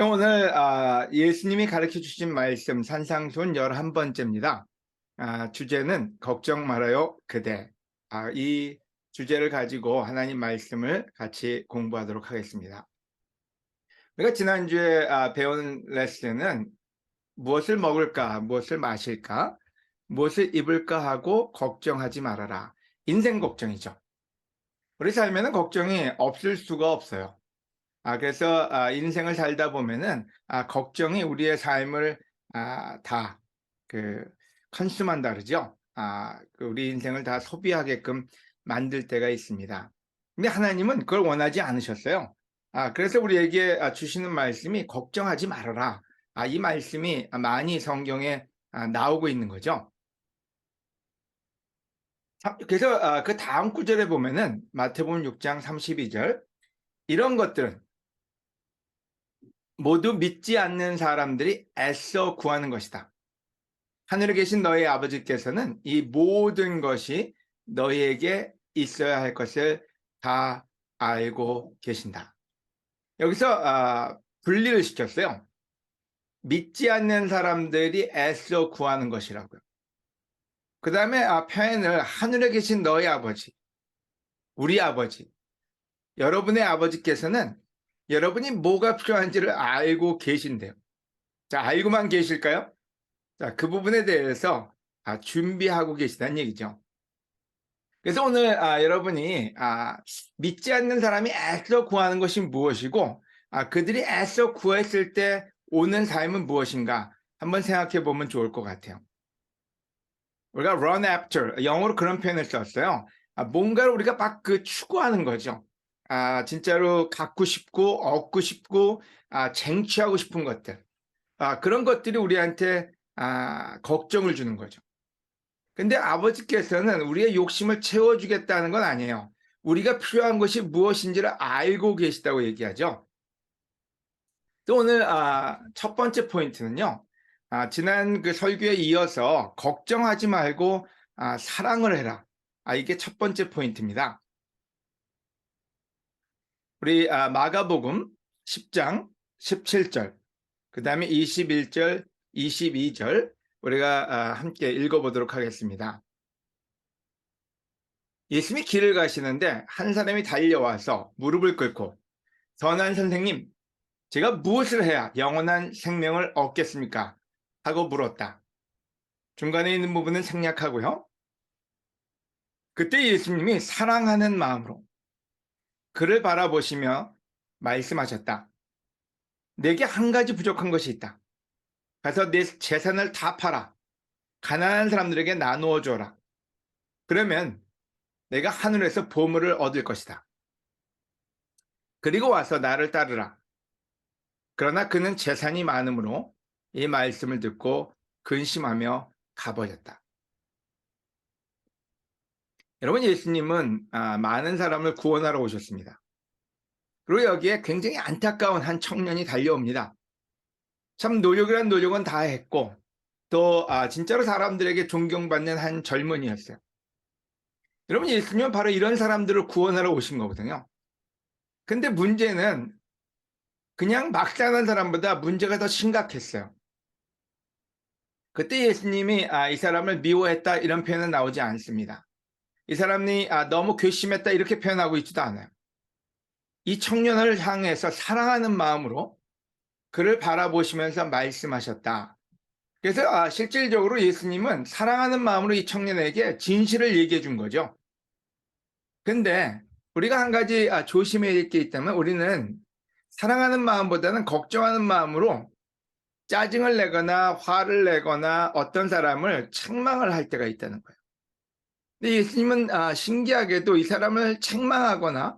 오늘 예수님이 가르쳐 주신 말씀 산상수훈 11번째입니다. 주제는 걱정 말아요 그대. 이 주제를 가지고 하나님 말씀을 같이 공부하도록 하겠습니다. 우리가 지난주에 배운 레슨은 무엇을 먹을까, 무엇을 마실까, 무엇을 입을까 하고 걱정하지 말아라. 인생 걱정이죠. 우리 삶에는 걱정이 없을 수가 없어요. 그래서 인생을 살다 보면은 걱정이 우리의 삶을 다 그 컨슘한다 그러죠. 우리 인생을 다 소비하게끔 만들 때가 있습니다. 근데 하나님은 그걸 원하지 않으셨어요. 그래서 우리에게 주시는 말씀이 걱정하지 말아라. 이 말씀이 많이 성경에 나오고 있는 거죠. 그래서 그 다음 구절에 보면은 마태복음 6장 32절 이런 것들은 모두 믿지 않는 사람들이 애써 구하는 것이다. 하늘에 계신 너희 아버지께서는 이 모든 것이 너희에게 있어야 할 것을 다 알고 계신다. 여기서 분리를 시켰어요. 믿지 않는 사람들이 애써 구하는 것이라고요. 그 다음에 표현을 하늘에 계신 너희 아버지, 우리 아버지, 여러분의 아버지께서는 여러분이 뭐가 필요한지를 알고 계신대요. 자, 알고만 계실까요? 자, 그 부분에 대해서 준비하고 계시다는 얘기죠. 그래서 오늘 여러분이 믿지 않는 사람이 애써 구하는 것이 무엇이고 그들이 애써 구했을 때 오는 삶은 무엇인가 한번 생각해 보면 좋을 것 같아요. 우리가 run after, 영어로 그런 표현을 썼어요. 뭔가를 우리가 막 추구하는 거죠. 진짜로 갖고 싶고 얻고 싶고 쟁취하고 싶은 것들. 그런 것들이 우리한테 걱정을 주는 거죠. 근데 아버지께서는 우리의 욕심을 채워주겠다는 건 아니에요. 우리가 필요한 것이 무엇인지를 알고 계시다고 얘기하죠. 또 오늘 첫 번째 포인트는요. 지난 그 설교에 이어서 걱정하지 말고 사랑을 해라. 이게 첫 번째 포인트입니다. 우리 마가복음 10장 17절, 그 다음에 21절, 22절 우리가 함께 읽어보도록 하겠습니다. 예수님이 길을 가시는데 한 사람이 달려와서 무릎을 꿇고 선한 선생님, 제가 무엇을 해야 영원한 생명을 얻겠습니까? 하고 물었다. 중간에 있는 부분은 생략하고요. 그때 예수님이 사랑하는 마음으로 그를 바라보시며 말씀하셨다. 내게 한 가지 부족한 것이 있다. 가서 내 재산을 다 팔아 가난한 사람들에게 나누어 줘라. 그러면 내가 하늘에서 보물을 얻을 것이다. 그리고 와서 나를 따르라. 그러나 그는 재산이 많으므로 이 말씀을 듣고 근심하며 가버렸다. 여러분, 예수님은 많은 사람을 구원하러 오셨습니다. 그리고 여기에 굉장히 안타까운 한 청년이 달려옵니다. 참 노력이란 노력은 다 했고 또 진짜로 사람들에게 존경받는 한 젊은이였어요. 여러분, 예수님은 바로 이런 사람들을 구원하러 오신 거거든요. 근데 문제는 그냥 막 사는 사람보다 문제가 더 심각했어요. 그때 예수님이 이 사람을 미워했다 이런 표현은 나오지 않습니다. 이 사람이 너무 괘씸했다 이렇게 표현하고 있지도 않아요. 이 청년을 향해서 사랑하는 마음으로 그를 바라보시면서 말씀하셨다. 그래서 실질적으로 예수님은 사랑하는 마음으로 이 청년에게 진실을 얘기해 준 거죠. 근데 우리가 한 가지 조심해야 될 게 있다면 우리는 사랑하는 마음보다는 걱정하는 마음으로 짜증을 내거나 화를 내거나 어떤 사람을 책망을 할 때가 있다는 거예요. 근데 예수님은 신기하게도 이 사람을 책망하거나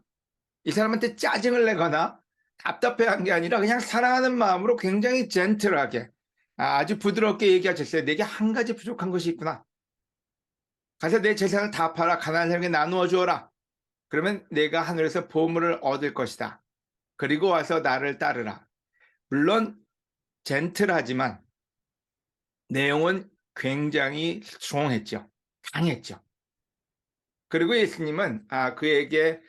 이 사람한테 짜증을 내거나 답답해한 게 아니라 그냥 사랑하는 마음으로 굉장히 젠틀하게 아주 부드럽게 얘기하셨어요. 내게 한 가지 부족한 것이 있구나. 가서 내 재산을 다 팔아 가난한 사람에게 나누어 주어라. 그러면 내가 하늘에서 보물을 얻을 것이다. 그리고 와서 나를 따르라. 물론 젠틀하지만 내용은 굉장히 스트롱했죠. 강했죠. 그리고 예수님은 그에게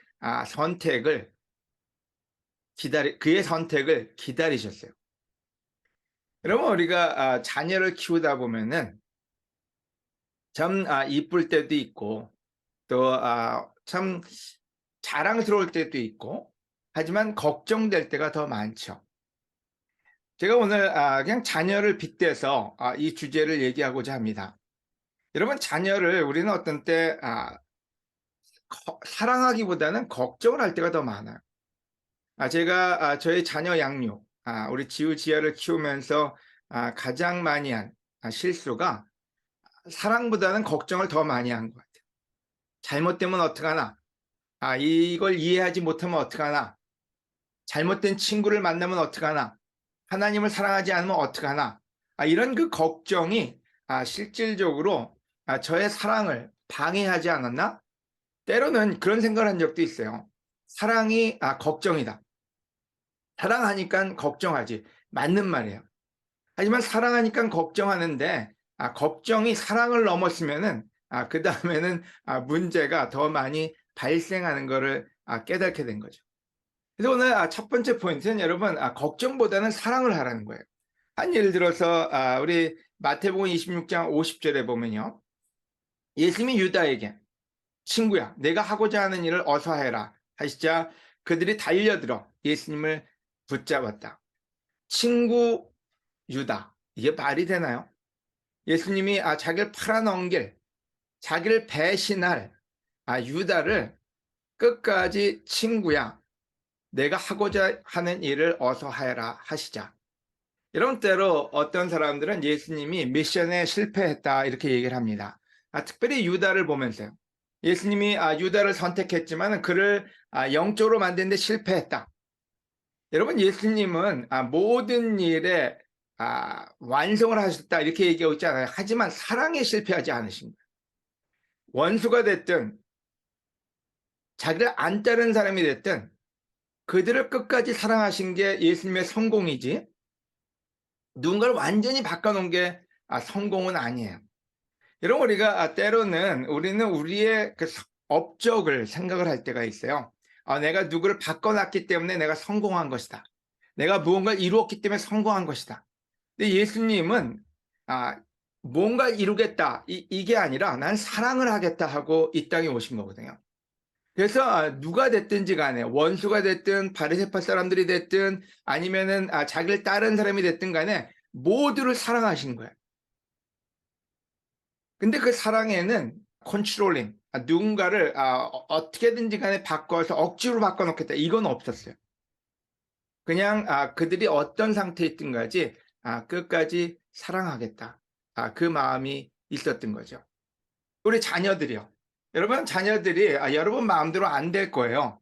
그의 선택을 기다리셨어요. 여러분 우리가 자녀를 키우다 보면은 참 이쁠 때도 있고 또 참 자랑스러울 때도 있고 하지만 걱정될 때가 더 많죠. 제가 오늘 그냥 자녀를 빗대서 이 주제를 얘기하고자 합니다. 여러분 자녀를 우리는 어떤 때 사랑하기보다는 걱정을 할 때가 더 많아요. 제가 저희 자녀 양육 우리 지우지아를 키우면서 가장 많이 한 실수가 사랑보다는 걱정을 더 많이 한 것 같아요. 잘못되면 어떡하나? 이걸 이해하지 못하면 어떡하나? 잘못된 친구를 만나면 어떡하나? 하나님을 사랑하지 않으면 어떡하나? 이런 그 걱정이 실질적으로 저의 사랑을 방해하지 않았나? 때로는 그런 생각을 한 적도 있어요. 사랑이 걱정이다. 사랑하니까 걱정하지. 맞는 말이에요. 하지만 사랑하니까 걱정하는데 걱정이 사랑을 넘었으면은 그다음에는 문제가 더 많이 발생하는 거를 깨닫게 된 거죠. 그래서 오늘 첫 번째 포인트는 여러분 걱정보다는 사랑을 하라는 거예요. 한 예를 들어서 우리 마태복음 26장 50절에 보면요. 예수님이 유다에게 친구야 내가 하고자 하는 일을 어서 해라 하시자 그들이 달려들어 예수님을 붙잡았다. 친구 유다 이게 말이 되나요? 예수님이 자기를 팔아넘길 자기를 배신할 유다를 끝까지 친구야 내가 하고자 하는 일을 어서 하라 하시자. 이런 때로 어떤 사람들은 예수님이 미션에 실패했다 이렇게 얘기를 합니다. 특별히 유다를 보면서요. 예수님이 유다를 선택했지만 그를 영적으로 만드는데 실패했다. 여러분 예수님은 모든 일에 완성을 하셨다 이렇게 얘기하고 있잖아요. 하지만 사랑에 실패하지 않으신 거예요. 원수가 됐든 자기를 안 따르는 사람이 됐든 그들을 끝까지 사랑하신 게 예수님의 성공이지 누군가를 완전히 바꿔놓은 게 성공은 아니에요. 여러분 우리가 때로는 우리는 우리의 그 업적을 생각을 할 때가 있어요. 내가 누구를 바꿔놨기 때문에 내가 성공한 것이다. 내가 무언가를 이루었기 때문에 성공한 것이다. 근데 예수님은 뭔가 이루겠다 이게 아니라 난 사랑을 하겠다 하고 이 땅에 오신 거거든요. 그래서 누가 됐든지 간에 원수가 됐든 바리새파 사람들이 됐든 아니면은 자기를 따르는 사람이 됐든 간에 모두를 사랑하시는 거예요. 근데 그 사랑에는 컨트롤링 누군가를 어떻게든지 간에 바꿔서 억지로 바꿔놓겠다 이건 없었어요. 그냥 그들이 어떤 상태에 있든 가지 끝까지 사랑하겠다. 그 마음이 있었던 거죠. 우리 자녀들이요. 여러분 자녀들이 여러분 마음대로 안 될 거예요.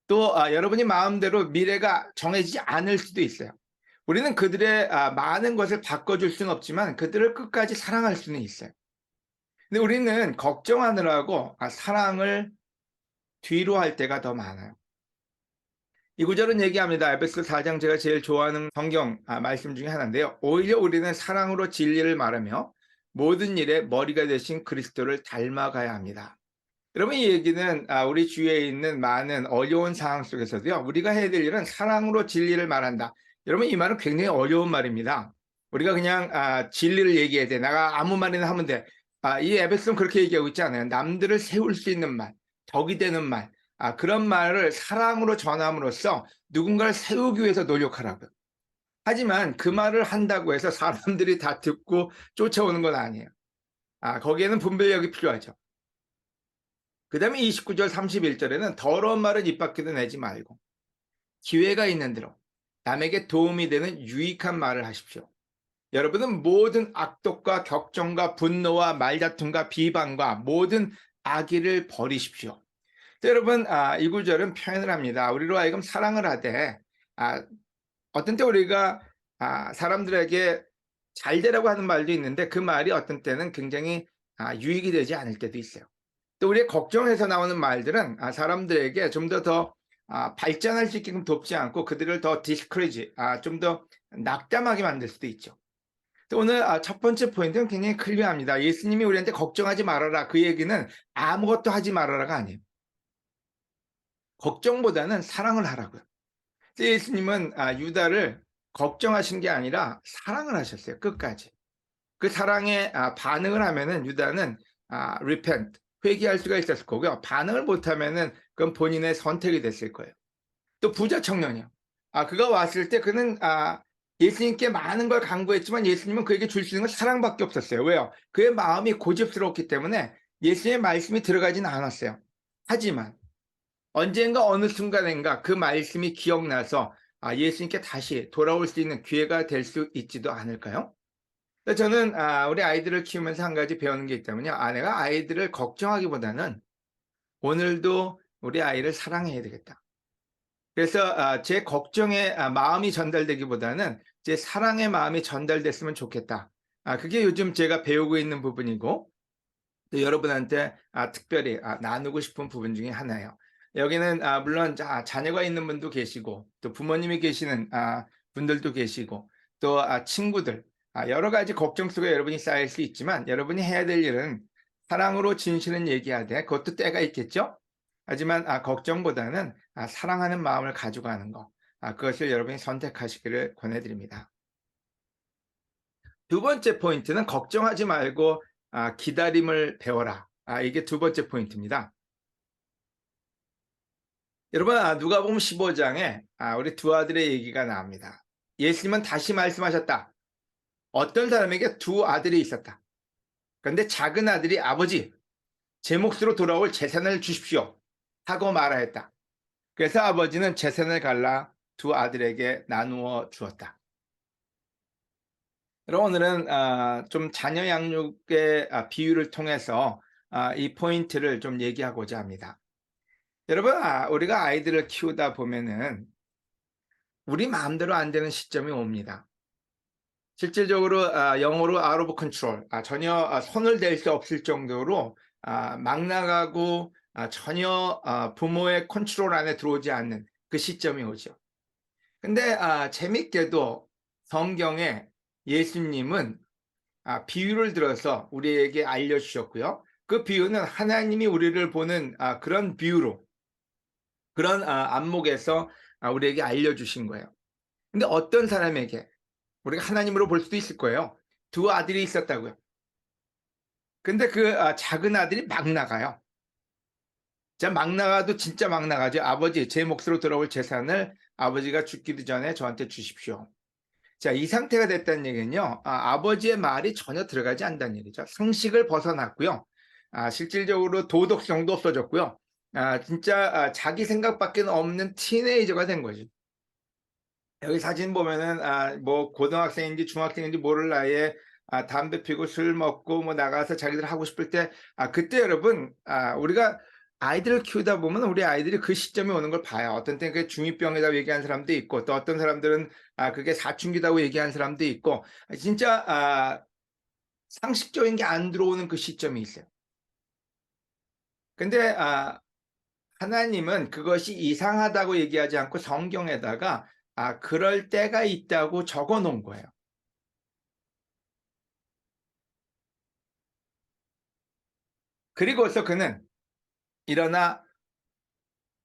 또 여러분이 마음대로 미래가 정해지지 않을 수도 있어요. 우리는 그들의 많은 것을 바꿔줄 수는 없지만 그들을 끝까지 사랑할 수는 있어요. 근데 우리는 걱정하느라고 사랑을 뒤로 할 때가 더 많아요. 이 구절은 얘기합니다. 에베소 4장 제가 제일 좋아하는 성경 말씀 중에 하나인데요. 오히려 우리는 사랑으로 진리를 말하며 모든 일의 머리가 되신 그리스도를 닮아가야 합니다. 여러분 이 얘기는 우리 주위에 있는 많은 어려운 상황 속에서도요. 우리가 해야 될 일은 사랑으로 진리를 말한다. 여러분 이 말은 굉장히 어려운 말입니다. 우리가 그냥 진리를 얘기해야 돼. 내가 아무 말이나 하면 돼. 이 에베소는 그렇게 얘기하고 있지 않아요. 남들을 세울 수 있는 말, 덕이 되는 말, 그런 말을 사랑으로 전함으로써 누군가를 세우기 위해서 노력하라고요. 하지만 그 말을 한다고 해서 사람들이 다 듣고 쫓아오는 건 아니에요. 거기에는 분별력이 필요하죠. 그 다음에 29절 31절에는 더러운 말은 입 밖에도 내지 말고 기회가 있는 대로 남에게 도움이 되는 유익한 말을 하십시오. 여러분은 모든 악독과 격정과 분노와 말다툼과 비방과 모든 악의를 버리십시오. 여러분 이 구절은 표현을 합니다. 우리로 하여금 사랑을 하되 어떤 때 우리가 사람들에게 잘 되라고 하는 말도 있는데 그 말이 어떤 때는 굉장히 유익이 되지 않을 때도 있어요. 또 우리의 걱정에서 나오는 말들은 사람들에게 좀 더 발전할 수 있게끔 돕지 않고 그들을 더 디스커리지 좀 더 낙담하게 만들 수도 있죠. 또 오늘 첫 번째 포인트는 굉장히 클리어합니다. 예수님이 우리한테 걱정하지 말아라. 그 얘기는 아무것도 하지 말아라가 아니에요. 걱정보다는 사랑을 하라고요. 예수님은 유다를 걱정하신 게 아니라 사랑을 하셨어요, 끝까지. 그 사랑에 반응을 하면은 유다는 repent, 회개할 수가 있었을 거고요. 반응을 못하면은 그건 본인의 선택이 됐을 거예요. 또 부자 청년이요. 그가 왔을 때 그는 예수님께 많은 걸 강구했지만 예수님은 그에게 줄 수 있는 건 사랑밖에 없었어요. 왜요? 그의 마음이 고집스러웠기 때문에 예수님의 말씀이 들어가지는 않았어요. 하지만 언젠가 어느 순간인가 그 말씀이 기억나서 예수님께 다시 돌아올 수 있는 기회가 될 수 있지도 않을까요? 저는 우리 아이들을 키우면서 한 가지 배우는 게 있다면요. 내가 아이들을 걱정하기보다는 오늘도 우리 아이를 사랑해야 되겠다. 그래서 제 걱정의 마음이 전달되기보다는 제 사랑의 마음이 전달됐으면 좋겠다. 그게 요즘 제가 배우고 있는 부분이고 또 여러분한테 특별히 나누고 싶은 부분 중에 하나예요. 여기는 물론 자녀가 있는 분도 계시고 또 부모님이 계시는 분들도 계시고 또 친구들 여러 가지 걱정 속에 여러분이 쌓일 수 있지만 여러분이 해야 될 일은 사랑으로 진실은 얘기하되 그것도 때가 있겠죠. 하지만 걱정보다는 사랑하는 마음을 가지고 가는 거 그것을 여러분이 선택하시기를 권해드립니다. 두 번째 포인트는 걱정하지 말고 기다림을 배워라. 이게 두 번째 포인트입니다. 여러분 누가복음 15장에 우리 두 아들의 얘기가 나옵니다. 예수님은 다시 말씀하셨다. 어떤 사람에게 두 아들이 있었다. 그런데 작은 아들이 아버지 제 몫으로 돌아올 재산을 주십시오 하고 말하였다. 그래서 아버지는 재산을 갈라 두 아들에게 나누어 주었다. 여러분 오늘은 좀 자녀 양육의 비유를 통해서 이 포인트를 좀 얘기하고자 합니다. 여러분 우리가 아이들을 키우다 보면은 우리 마음대로 안 되는 시점이 옵니다. 실질적으로 영어로 out of control, 전혀 손을 댈 수 없을 정도로 막 나가고 전혀 부모의 컨트롤 안에 들어오지 않는 그 시점이 오죠. 근데 재밌게도 성경에 예수님은 비유를 들어서 우리에게 알려주셨고요. 그 비유는 하나님이 우리를 보는 그런 비유로 그런 안목에서 우리에게 알려주신 거예요. 근데 어떤 사람에게 우리가 하나님으로 볼 수도 있을 거예요. 두 아들이 있었다고요. 근데 그 작은 아들이 막 나가요. 자, 막 나가도 진짜 막 나가죠. 아버지, 제 몫으로 들어올 재산을 아버지가 죽기도 전에 저한테 주십시오. 자, 이 상태가 됐다는 얘기는요. 아버지의 말이 전혀 들어가지 않는다는 얘기죠. 상식을 벗어났고요. 실질적으로 도덕성도 없어졌고요. 진짜 자기 생각밖에 없는 티네이저가 된 거죠. 여기 사진 보면은 뭐 고등학생인지 중학생인지 모를 나이에 담배 피고 술 먹고 뭐 나가서 자기들 하고 싶을 때 그때 여러분 우리가 아이들을 키우다 보면 우리 아이들이 그 시점에 오는 걸 봐요. 어떤 때는 그게 중2병이라고 얘기하는 사람도 있고 또 어떤 사람들은 그게 사춘기라고 얘기하는 사람도 있고 진짜 상식적인 게 안 들어오는 그 시점이 있어요. 근데 하나님은 그것이 이상하다고 얘기하지 않고 성경에다가 그럴 때가 있다고 적어 놓은 거예요. 그리고서 그는 일어나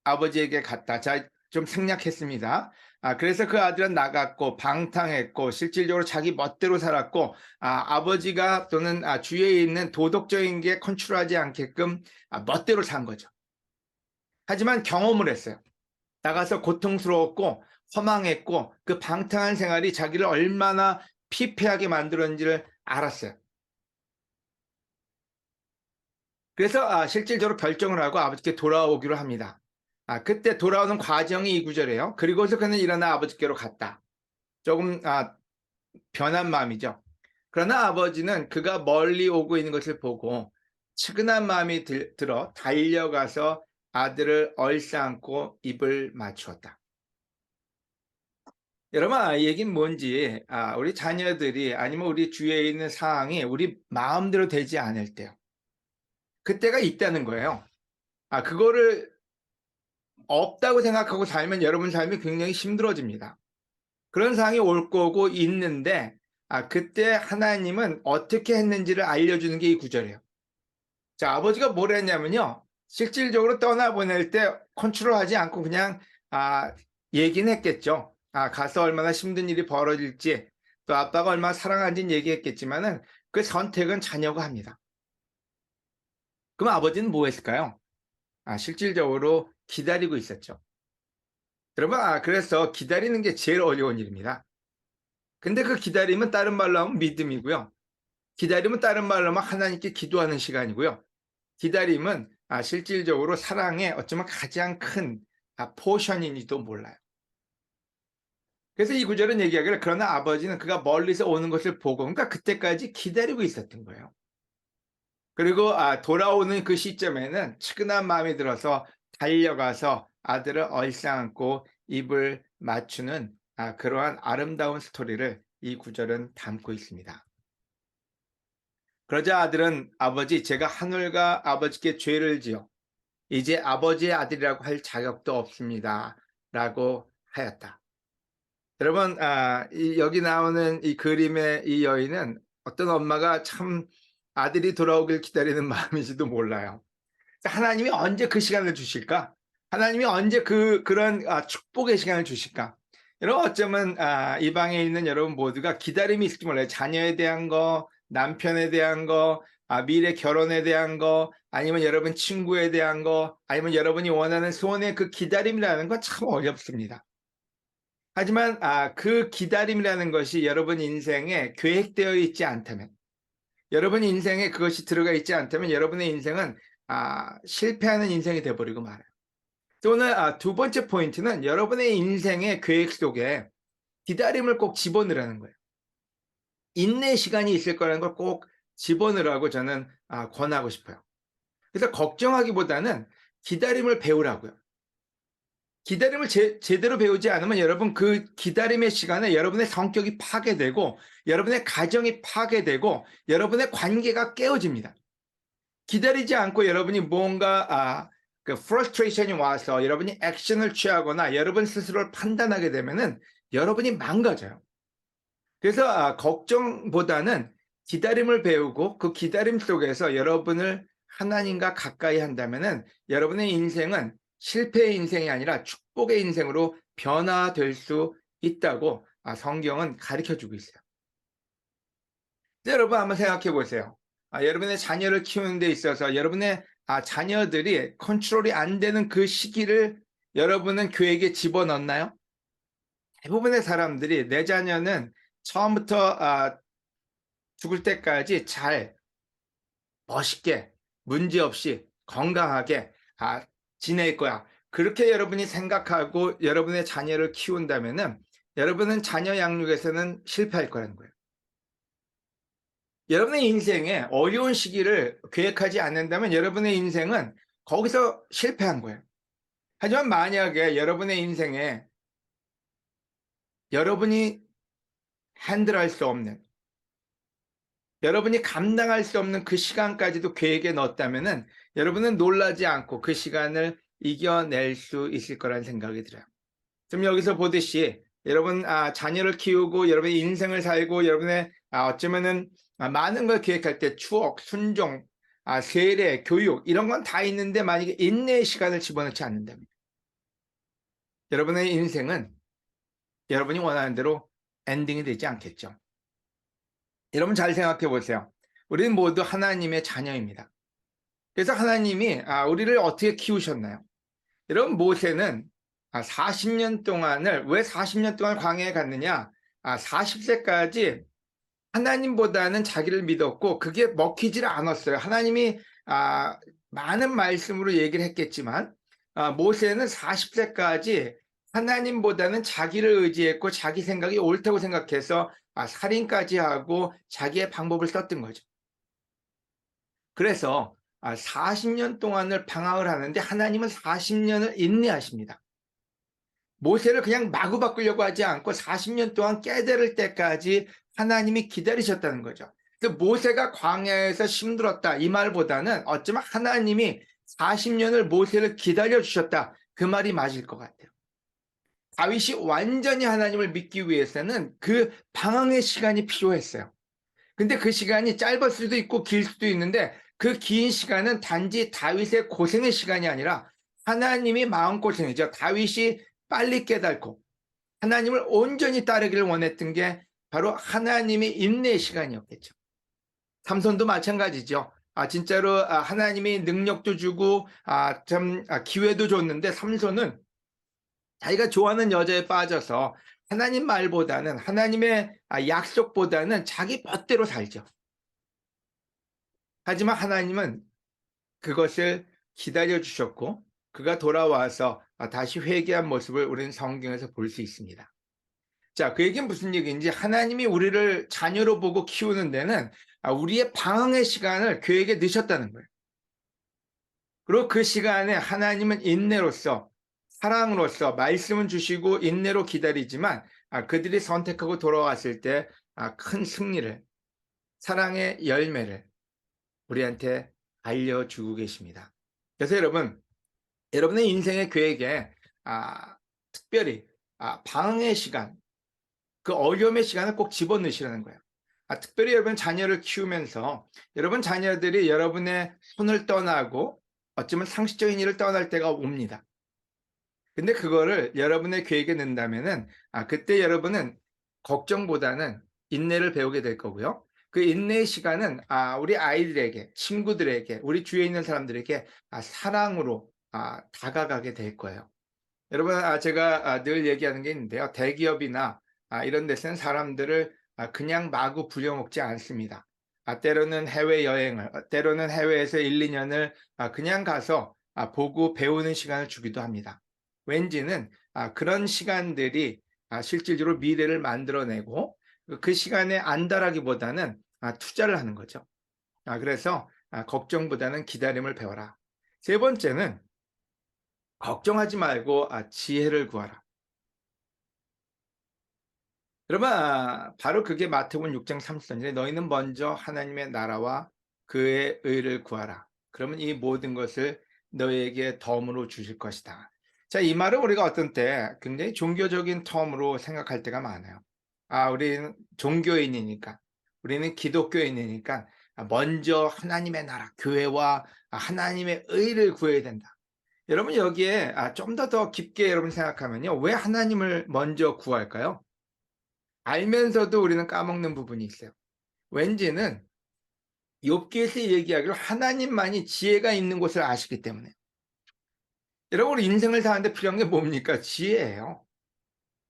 아버지에게 갔다. 자, 좀 생략했습니다. 그래서 그 아들은 나갔고 방탕했고 실질적으로 자기 멋대로 살았고 아버지가 또는 주위에 있는 도덕적인 게 컨트롤하지 않게끔 멋대로 산 거죠. 하지만 경험을 했어요. 나가서 고통스러웠고 허망했고 그 방탕한 생활이 자기를 얼마나 피폐하게 만들었는지를 알았어요. 그래서 실질적으로 결정을 하고 아버지께 돌아오기로 합니다. 그때 돌아오는 과정이 이 구절이에요. 그리고서 그는 일어나 아버지께로 갔다. 조금 변한 마음이죠. 그러나 아버지는 그가 멀리 오고 있는 것을 보고 측은한 마음이 들어 달려가서 아들을 얼싸안고 입을 맞추었다. 여러분 이 얘기는 뭔지 우리 자녀들이 아니면 우리 주위에 있는 상황이 우리 마음대로 되지 않을 때요. 그때가 있다는 거예요. 그거를 없다고 생각하고 살면 여러분 삶이 굉장히 힘들어집니다. 그런 상황이 올 거고 있는데 그때 하나님은 어떻게 했는지를 알려주는 게 이 구절이에요. 자, 아버지가 뭘 했냐면요. 실질적으로 떠나보낼 때 컨트롤하지 않고 그냥 얘기는 했겠죠. 가서 얼마나 힘든 일이 벌어질지, 또 아빠가 얼마나 사랑하는지 얘기했겠지만은 그 선택은 자녀가 합니다. 그럼 아버지는 뭐 했을까요? 실질적으로 기다리고 있었죠. 여러분, 그래서 기다리는 게 제일 어려운 일입니다. 근데 그 기다림은 다른 말로 하면 믿음이고요. 기다림은 다른 말로 하면 하나님께 기도하는 시간이고요. 기다림은 실질적으로 사랑의 어쩌면 가장 큰 포션인지도 몰라요. 그래서 이 구절은 얘기하기를 그러나 아버지는 그가 멀리서 오는 것을 보고, 그러니까 그때까지 기다리고 있었던 거예요. 그리고 돌아오는 그 시점에는 측은한 마음이 들어서 달려가서 아들을 얼싸안고 입을 맞추는 그러한 아름다운 스토리를 이 구절은 담고 있습니다. 그러자 아들은 아버지, 제가 하늘과 아버지께 죄를 지어 이제 아버지의 아들이라고 할 자격도 없습니다. 라고 하였다. 여러분, 여기 나오는 이 그림의 이 여인은 어떤 엄마가 참 아들이 돌아오길 기다리는 마음인지도 몰라요. 하나님이 언제 그 시간을 주실까? 하나님이 언제 그런 축복의 시간을 주실까? 여러분, 어쩌면 이 방에 있는 여러분 모두가 기다림이 있을지 몰라요. 자녀에 대한 거, 남편에 대한 거, 미래 결혼에 대한 거, 아니면 여러분 친구에 대한 거, 아니면 여러분이 원하는 소원의 그 기다림이라는 건 참 어렵습니다. 하지만 그 기다림이라는 것이 여러분 인생에 계획되어 있지 않다면, 여러분 인생에 그것이 들어가 있지 않다면 여러분의 인생은 실패하는 인생이 되어버리고 말아요. 또 오늘 두 번째 포인트는 여러분의 인생의 계획 속에 기다림을 꼭 집어넣으라는 거예요. 인내 시간이 있을 거라는 걸 꼭 집어넣으라고 저는 권하고 싶어요. 그래서 걱정하기보다는 기다림을 배우라고요. 기다림을 제대로 배우지 않으면 여러분 그 기다림의 시간에 여러분의 성격이 파괴되고 여러분의 가정이 파괴되고 여러분의 관계가 깨어집니다. 기다리지 않고 여러분이 뭔가 그 프러스트레이션이 와서 여러분이 액션을 취하거나 여러분 스스로를 판단하게 되면은 여러분이 망가져요. 그래서 걱정보다는 기다림을 배우고 그 기다림 속에서 여러분을 하나님과 가까이 한다면은 여러분의 인생은 실패의 인생이 아니라 축복의 인생으로 변화될 수 있다고 성경은 가르쳐 주고 있어요. 여러분 한번 생각해 보세요. 여러분의 자녀를 키우는 데 있어서 여러분의 자녀들이 컨트롤이 안 되는 그 시기를 여러분은 계획에 집어넣나요? 대부분의 사람들이 내 자녀는 처음부터 죽을 때까지 잘 멋있게 문제없이 건강하게 지낼 거야. 그렇게 여러분이 생각하고 여러분의 자녀를 키운다면은 여러분은 자녀 양육에서는 실패할 거라는 거예요. 여러분의 인생에 어려운 시기를 계획하지 않는다면 여러분의 인생은 거기서 실패한 거예요. 하지만 만약에 여러분의 인생에 여러분이 핸들할 수 없는, 여러분이 감당할 수 없는 그 시간까지도 계획에 넣었다면은 여러분은 놀라지 않고 그 시간을 이겨낼 수 있을 거라는 생각이 들어요. 좀 여기서 보듯이 여러분 자녀를 키우고 여러분의 인생을 살고 여러분의 어쩌면은 많은 걸 계획할 때 추억, 순종, 세례, 교육 이런 건 다 있는데 만약에 인내의 시간을 집어넣지 않는다면 여러분의 인생은 여러분이 원하는 대로 엔딩이 되지 않겠죠. 여러분 잘 생각해 보세요. 우리는 모두 하나님의 자녀입니다. 그래서 하나님이 우리를 어떻게 키우셨나요? 여러분 모세는 40년 동안을 왜 40년 동안 광야에 갔느냐? 40세까지 하나님보다는 자기를 믿었고 그게 먹히질 않았어요. 하나님이 많은 말씀으로 얘기를 했겠지만 모세는 40세까지 하나님보다는 자기를 의지했고 자기 생각이 옳다고 생각해서 살인까지 하고 자기의 방법을 썼던 거죠. 그래서 40년 동안을 방황을 하는데 하나님은 40년을 인내하십니다. 모세를 그냥 마구 바꾸려고 하지 않고 40년 동안 깨달을 때까지 하나님이 기다리셨다는 거죠. 그래서 모세가 광야에서 힘들었다 이 말보다는 어쩌면 하나님이 40년을 모세를 기다려 주셨다 그 말이 맞을 것 같아요. 다윗이 완전히 하나님을 믿기 위해서는 그 방황의 시간이 필요했어요. 근데 그 시간이 짧을 수도 있고 길 수도 있는데 그 긴 시간은 단지 다윗의 고생의 시간이 아니라 하나님이 마음고생이죠. 다윗이 빨리 깨닫고 하나님을 온전히 따르기를 원했던 게 바로 하나님의 인내의 시간이었겠죠. 삼손도 마찬가지죠. 진짜로 하나님이 능력도 주고 기회도 줬는데 삼손은 자기가 좋아하는 여자에 빠져서 하나님 말보다는 하나님의 약속보다는 자기 멋대로 살죠. 하지만 하나님은 그것을 기다려 주셨고 그가 돌아와서 다시 회개한 모습을 우리는 성경에서 볼 수 있습니다. 자, 그 얘기는 무슨 얘기인지 하나님이 우리를 자녀로 보고 키우는 데는 우리의 방황의 시간을 그에게 넣으셨다는 거예요. 그리고 그 시간에 하나님은 인내로서 사랑으로서 말씀은 주시고 인내로 기다리지만 그들이 선택하고 돌아왔을 때 큰 승리를 사랑의 열매를 우리한테 알려주고 계십니다. 그래서 여러분의 인생의 계획에 특별히 방황의 시간, 그 어려움의 시간을 꼭 집어넣으시라는 거예요. 특별히 여러분 자녀를 키우면서 여러분 자녀들이 여러분의 손을 떠나고 어쩌면 상식적인 일을 떠날 때가 옵니다. 근데 그거를 여러분의 계획에 넣는다면은 그때 여러분은 걱정보다는 인내를 배우게 될 거고요. 그 인내의 시간은 우리 아이들에게, 친구들에게, 우리 주위에 있는 사람들에게 사랑으로 다가가게 될 거예요. 여러분, 제가 늘 얘기하는 게 있는데요. 대기업이나 이런 데서는 사람들을 그냥 마구 부려먹지 않습니다. 때로는 해외여행을, 때로는 해외에서 1, 2년을 그냥 가서 보고 배우는 시간을 주기도 합니다. 왠지는 그런 시간들이 실질적으로 미래를 만들어내고 그 시간에 안달하기보다는 투자를 하는 거죠. 그래서 걱정보다는 기다림을 배워라. 세 번째는 걱정하지 말고 지혜를 구하라. 여러분, 바로 그게 마태복음 6장 30절인데 너희는 먼저 하나님의 나라와 그의 의를 구하라. 그러면 이 모든 것을 너희에게 덤으로 주실 것이다. 자, 이 말은 우리가 어떤 때 굉장히 종교적인 텀으로 생각할 때가 많아요. 우리는 종교인이니까, 우리는 기독교인이니까 먼저 하나님의 나라, 교회와 하나님의 의를 구해야 된다. 여러분 여기에 좀 더 깊게 여러분 생각하면요. 왜 하나님을 먼저 구할까요? 알면서도 우리는 까먹는 부분이 있어요. 왠지는 욥기에서 얘기하기로 하나님만이 지혜가 있는 곳을 아시기 때문에. 여러분 우리 인생을 사는데 필요한 게 뭡니까? 지혜예요.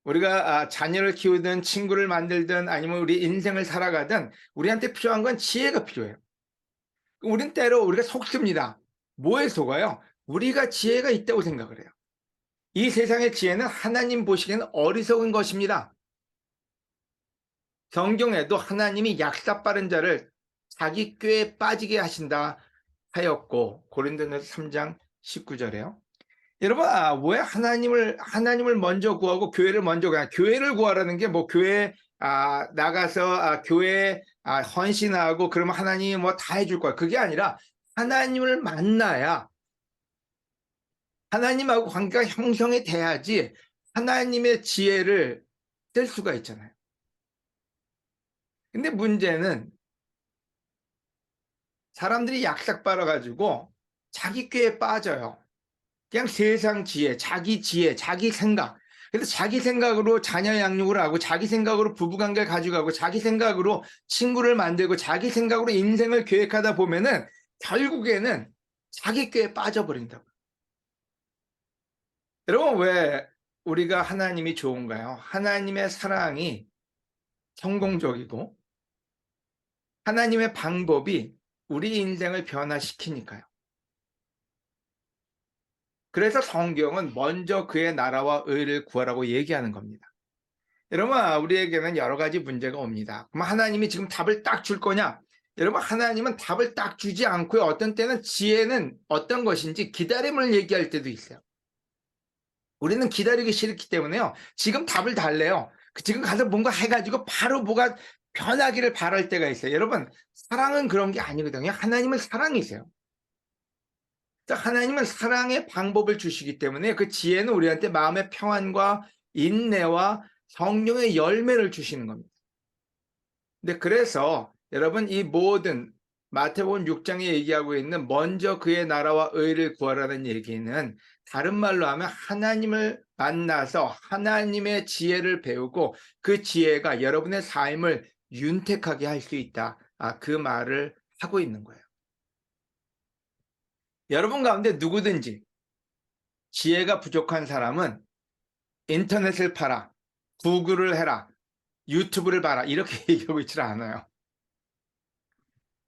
우리가 자녀를 키우든 친구를 만들든 아니면 우리 인생을 살아가든 우리한테 필요한 건 지혜가 필요해요. 우린 때로 우리가 속습니다. 뭐에 속아요? 우리가 지혜가 있다고 생각을 해요. 이 세상의 지혜는 하나님 보시기에는 어리석은 것입니다. 성경에도 하나님이 약사 빠른 자를 자기 꾀에 빠지게 하신다 하였고 고린도전서 3장 19절에요. 여러분 왜 하나님을 먼저 구하고 교회를 먼저 구하냐? 교회를 구하라는 게 뭐 교회 나가서 교회에 헌신하고 그러면 하나님이 뭐 다 해줄 거야. 그게 아니라 하나님을 만나야 하나님하고 관계가 형성이 돼야지 하나님의 지혜를 쓸 수가 있잖아요. 근데 문제는 사람들이 약삭 빨아가지고 자기 꾀에 빠져요. 그냥 세상 지혜, 자기 생각. 그래서 자기 생각으로 자녀 양육을 하고 자기 생각으로 부부관계를 가져가고 자기 생각으로 친구를 만들고 자기 생각으로 인생을 계획하다 보면은 결국에는 자기 꾀에 빠져버린다고. 여러분 왜 우리가 하나님이 좋은가요? 하나님의 사랑이 성공적이고 하나님의 방법이 우리 인생을 변화시키니까요. 그래서 성경은 먼저 그의 나라와 의를 구하라고 얘기하는 겁니다. 여러분 우리에게는 여러 가지 문제가 옵니다. 그럼 하나님이 지금 답을 딱 줄 거냐? 여러분 하나님은 답을 딱 주지 않고요. 어떤 때는 지혜는 어떤 것인지 기다림을 얘기할 때도 있어요. 우리는 기다리기 싫기 때문에요. 지금 답을 달래요. 지금 가서 뭔가 해가지고 바로 뭐가 변하기를 바랄 때가 있어요. 여러분 사랑은 그런 게 아니거든요. 하나님은 사랑이세요. 하나님은 사랑의 방법을 주시기 때문에 그 지혜는 우리한테 마음의 평안과 인내와 성령의 열매를 주시는 겁니다. 근데 그래서 여러분 이 모든 마태복음 6장에 얘기하고 있는 먼저 그의 나라와 의를 구하라는 얘기는 다른 말로 하면 하나님을 만나서 하나님의 지혜를 배우고 그 지혜가 여러분의 삶을 윤택하게 할 수 있다. 그 말을 하고 있는 거예요. 여러분 가운데 누구든지 지혜가 부족한 사람은 인터넷을 팔아, 구글을 해라, 유튜브를 봐라 이렇게 얘기하고 있지 않아요.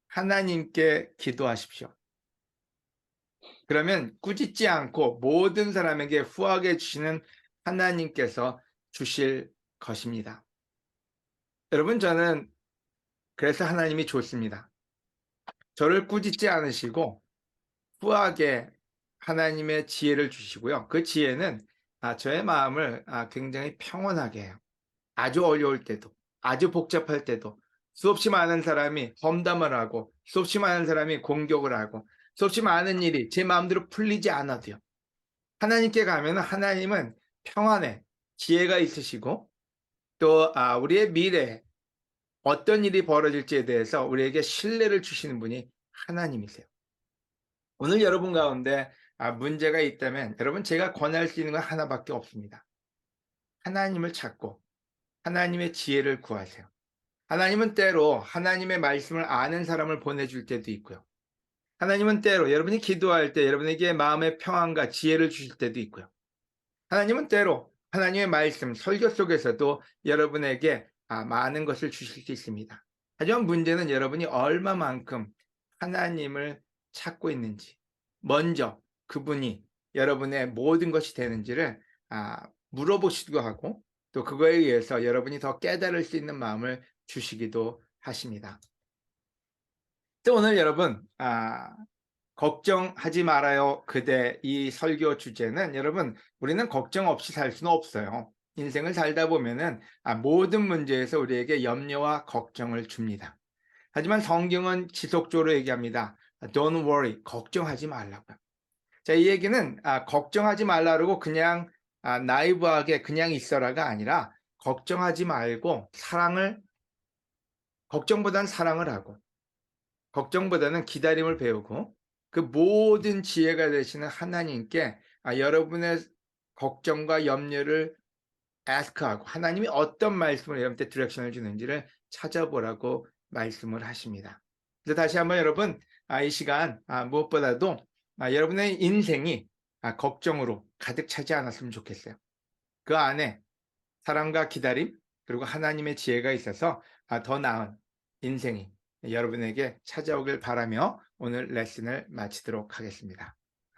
하나님께 기도하십시오. 그러면 꾸짖지 않고 모든 사람에게 후하게 주시는 하나님께서 주실 것입니다. 여러분 저는 그래서 하나님이 좋습니다. 저를 꾸짖지 않으시고 후하게 하나님의 지혜를 주시고요. 그 지혜는 저의 마음을 굉장히 평온하게 해요. 아주 어려울 때도, 아주 복잡할 때도, 수없이 많은 사람이 험담을 하고, 수없이 많은 사람이 공격을 하고, 수없이 많은 일이 제 마음대로 풀리지 않아도요. 하나님께 가면 하나님은 평안에 지혜가 있으시고, 또 우리의 미래에 어떤 일이 벌어질지에 대해서 우리에게 신뢰를 주시는 분이 하나님이세요. 오늘 여러분 가운데 문제가 있다면 여러분 제가 권할 수 있는 건 하나밖에 없습니다. 하나님을 찾고 하나님의 지혜를 구하세요. 하나님은 때로 하나님의 말씀을 아는 사람을 보내줄 때도 있고요. 하나님은 때로 여러분이 기도할 때 여러분에게 마음의 평안과 지혜를 주실 때도 있고요. 하나님은 때로 하나님의 말씀, 설교 속에서도 여러분에게 많은 것을 주실 수 있습니다. 하지만 문제는 여러분이 얼마만큼 하나님을 찾고 있는지, 먼저 그분이 여러분의 모든 것이 되는지를 물어보시기도 하고, 또 그거에 의해서 여러분이 더 깨달을 수 있는 마음을 주시기도 하십니다. 또 오늘 여러분, 걱정하지 말아요 그대 이 설교 주제는 여러분 우리는 걱정 없이 살 수는 없어요. 인생을 살다 보면은 모든 문제에서 우리에게 염려와 걱정을 줍니다. 하지만 성경은 지속적으로 얘기합니다. Don't worry, 걱정하지 말라고요. 자, 이 얘기는 걱정하지 말라고 그냥 나이브하게 그냥 있어라가 아니라 걱정하지 말고 걱정보단 사랑을 하고 걱정보다는 기다림을 배우고 그 모든 지혜가 되시는 하나님께 여러분의 걱정과 염려를 ask하고 하나님이 어떤 말씀을 여러분한테 디렉션을 주는지를 찾아보라고 말씀을 하십니다. 그래서 다시 한번 여러분 이 시간 무엇보다도 여러분의 인생이 걱정으로 가득 차지 않았으면 좋겠어요. 그 안에 사랑과 기다림 그리고 하나님의 지혜가 있어서 더 나은 인생이 여러분에게 찾아오길 바라며 오늘 레슨을 마치도록 하겠습니다.